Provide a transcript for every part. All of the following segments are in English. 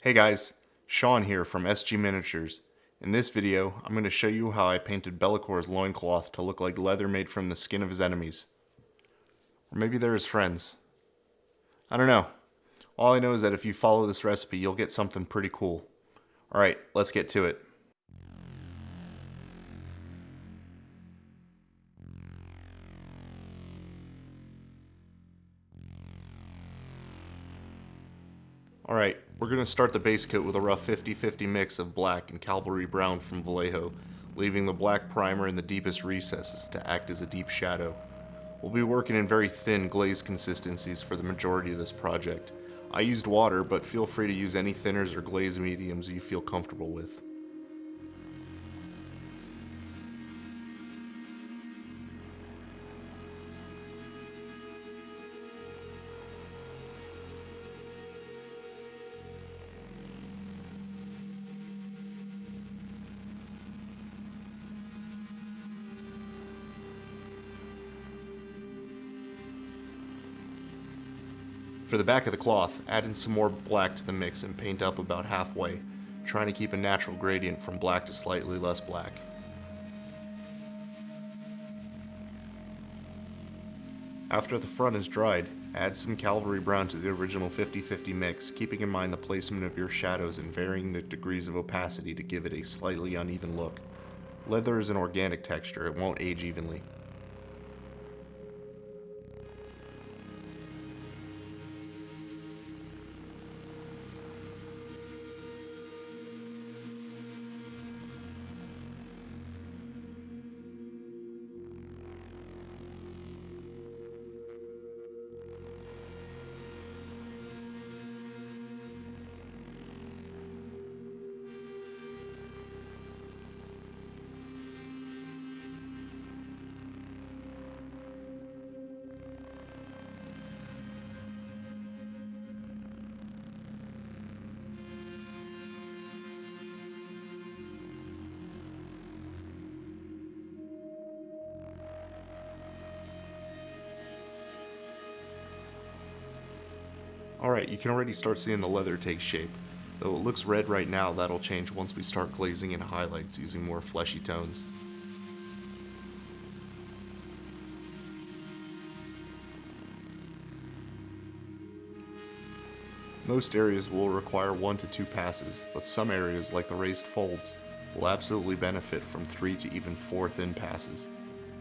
Hey guys, Sean here from SG Miniatures. In this video, I'm going to show you how I painted Bellacor's loincloth to look like leather made from the skin of his enemies. Or maybe they're his friends. I don't know. All I know is that if you follow this recipe, you'll get something pretty cool. Alright, let's get to it. Alright, we're going to start the base coat with a rough 50-50 mix of black and cavalry brown from Vallejo, leaving the black primer in the deepest recesses to act as a deep shadow. We'll be working in very thin glaze consistencies for the majority of this project. I used water, but feel free to use any thinners or glaze mediums you feel comfortable with. For the back of the cloth, add in some more black to the mix and paint up about halfway, trying to keep a natural gradient from black to slightly less black. After the front is dried, add some cavalry brown to the original 50-50 mix, keeping in mind the placement of your shadows and varying the degrees of opacity to give it a slightly uneven look. Leather is an organic texture, it won't age evenly. Alright, you can already start seeing the leather take shape. Though it looks red right now, that'll change once we start glazing in highlights using more fleshy tones. Most areas will require 1 to 2 passes, but some areas, like the raised folds, will absolutely benefit from 3 to even 4 thin passes.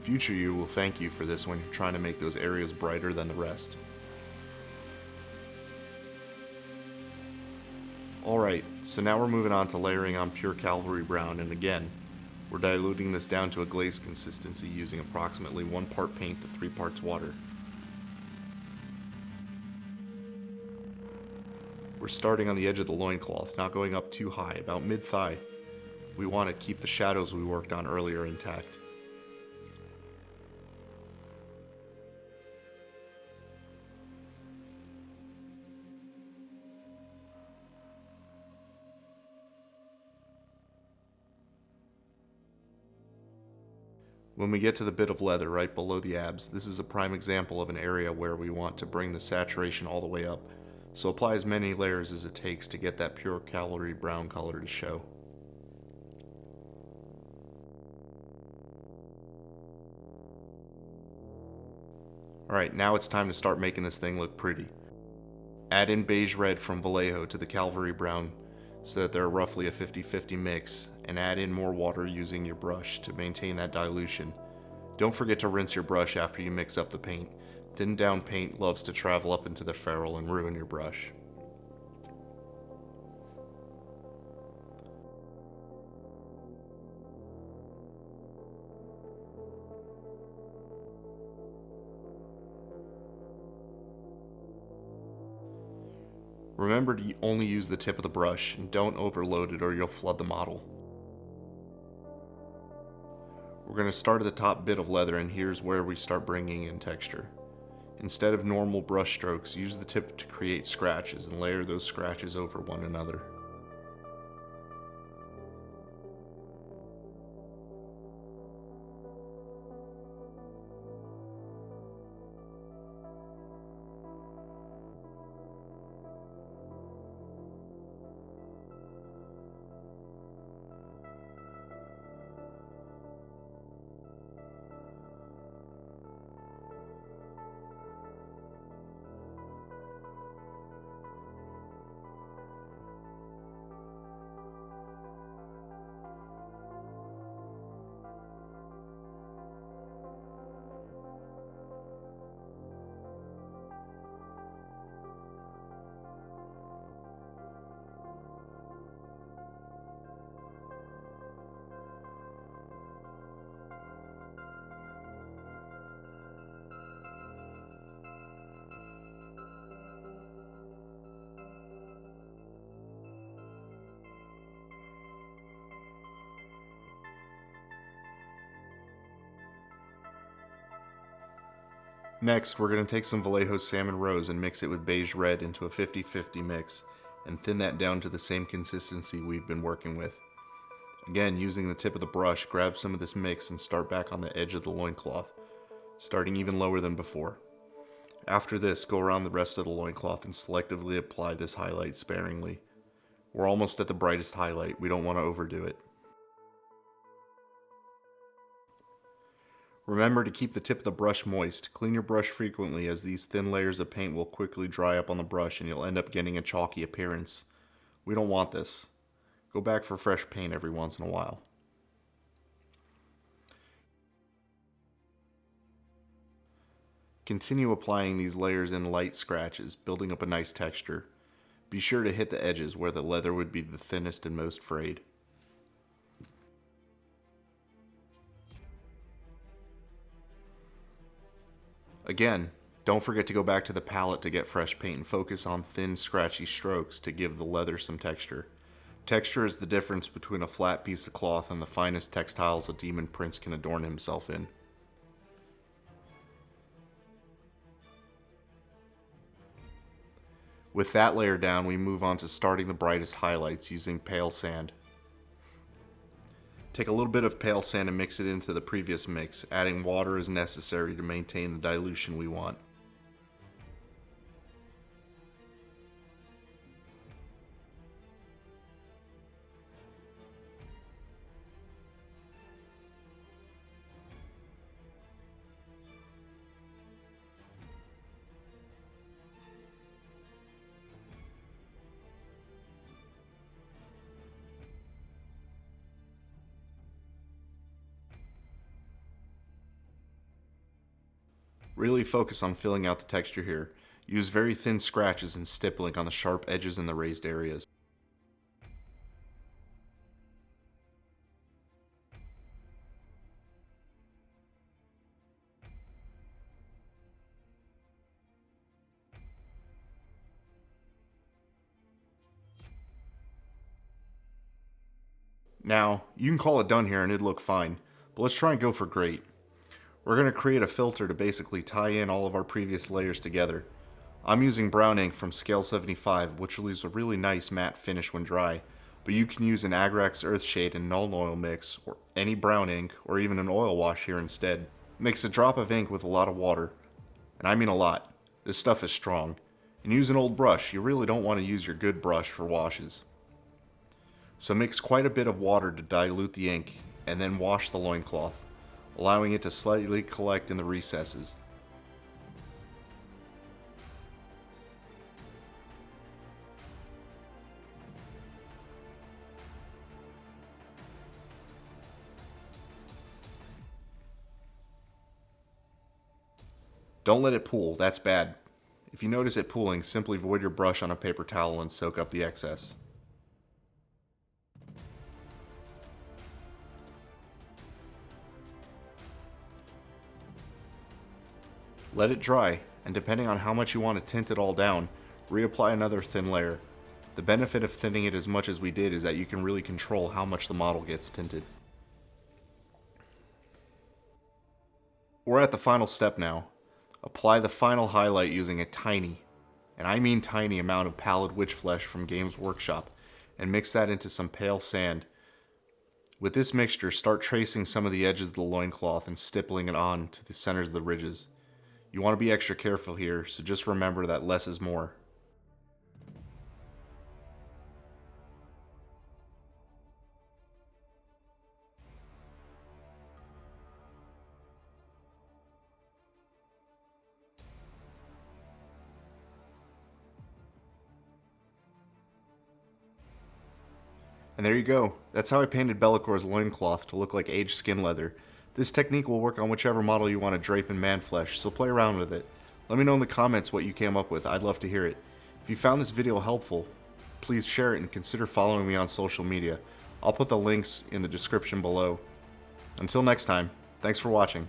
Future you will thank you for this when you're trying to make those areas brighter than the rest. Alright, so now we're moving on to layering on pure cavalry brown, and again, we're diluting this down to a glaze consistency using approximately 1 part paint to 3 parts water. We're starting on the edge of the loincloth, not going up too high, about mid-thigh. We want to keep the shadows we worked on earlier intact. When we get to the bit of leather right below the abs, this is a prime example of an area where we want to bring the saturation all the way up, so apply as many layers as it takes to get that pure cavalry brown color to show. Alright, now it's time to start making this thing look pretty. Add in beige red from Vallejo to the cavalry brown so that they're roughly a 50-50 mix, and add in more water using your brush to maintain that dilution. Don't forget to rinse your brush after you mix up the paint. Thinned down paint loves to travel up into the ferrule and ruin your brush. Remember to only use the tip of the brush and don't overload it or you'll flood the model. We're going to start at the top bit of leather, and here's where we start bringing in texture. Instead of normal brush strokes, use the tip to create scratches and layer those scratches over one another. Next, we're going to take some Vallejo Salmon Rose and mix it with beige red into a 50-50 mix, and thin that down to the same consistency we've been working with. Again, using the tip of the brush, grab some of this mix and start back on the edge of the loincloth, starting even lower than before. After this, go around the rest of the loincloth and selectively apply this highlight sparingly. We're almost at the brightest highlight, we don't want to overdo it. Remember to keep the tip of the brush moist. Clean your brush frequently, as these thin layers of paint will quickly dry up on the brush and you'll end up getting a chalky appearance. We don't want this. Go back for fresh paint every once in a while. Continue applying these layers in light scratches, building up a nice texture. Be sure to hit the edges where the leather would be the thinnest and most frayed. Again, don't forget to go back to the palette to get fresh paint and focus on thin, scratchy strokes to give the leather some texture. Texture is the difference between a flat piece of cloth and the finest textiles a demon prince can adorn himself in. With that layer down, we move on to starting the brightest highlights using pale sand. Take a little bit of pale sand and mix it into the previous mix, adding water as necessary to maintain the dilution we want. Really focus on filling out the texture here. Use very thin scratches and stippling on the sharp edges and the raised areas. Now, you can call it done here and it'd look fine, but let's try and go for great. We're going to create a filter to basically tie in all of our previous layers together. I'm using brown ink from scale 75, which leaves a really nice matte finish when dry, but you can use an Agrax Earthshade and Null Oil mix, or any brown ink, or even an oil wash here instead. Mix a drop of ink with a lot of water, and I mean a lot. This stuff is strong. And use an old brush. You really don't want to use your good brush for washes. So mix quite a bit of water to dilute the ink, and then wash the loincloth, allowing it to slightly collect in the recesses. Don't let it pool, that's bad. If you notice it pooling, simply void your brush on a paper towel and soak up the excess. Let it dry, and depending on how much you want to tint it all down, reapply another thin layer. The benefit of thinning it as much as we did is that you can really control how much the model gets tinted. We're at the final step now. Apply the final highlight using a tiny, and I mean tiny, amount of PALLID witch flesh from Games Workshop, and mix that into some pale sand. With this mixture, start tracing some of the edges of the loincloth and stippling it on to the centers of the ridges. You want to be extra careful here, so just remember that less is more. And there you go. That's how I painted Bellacor's loincloth to look like aged skin leather. This technique will work on whichever model you want to drape in man flesh, so play around with it. Let me know in the comments what you came up with. I'd love to hear it. If you found this video helpful, please share it and consider following me on social media. I'll put the links in the description below. Until next time, thanks for watching.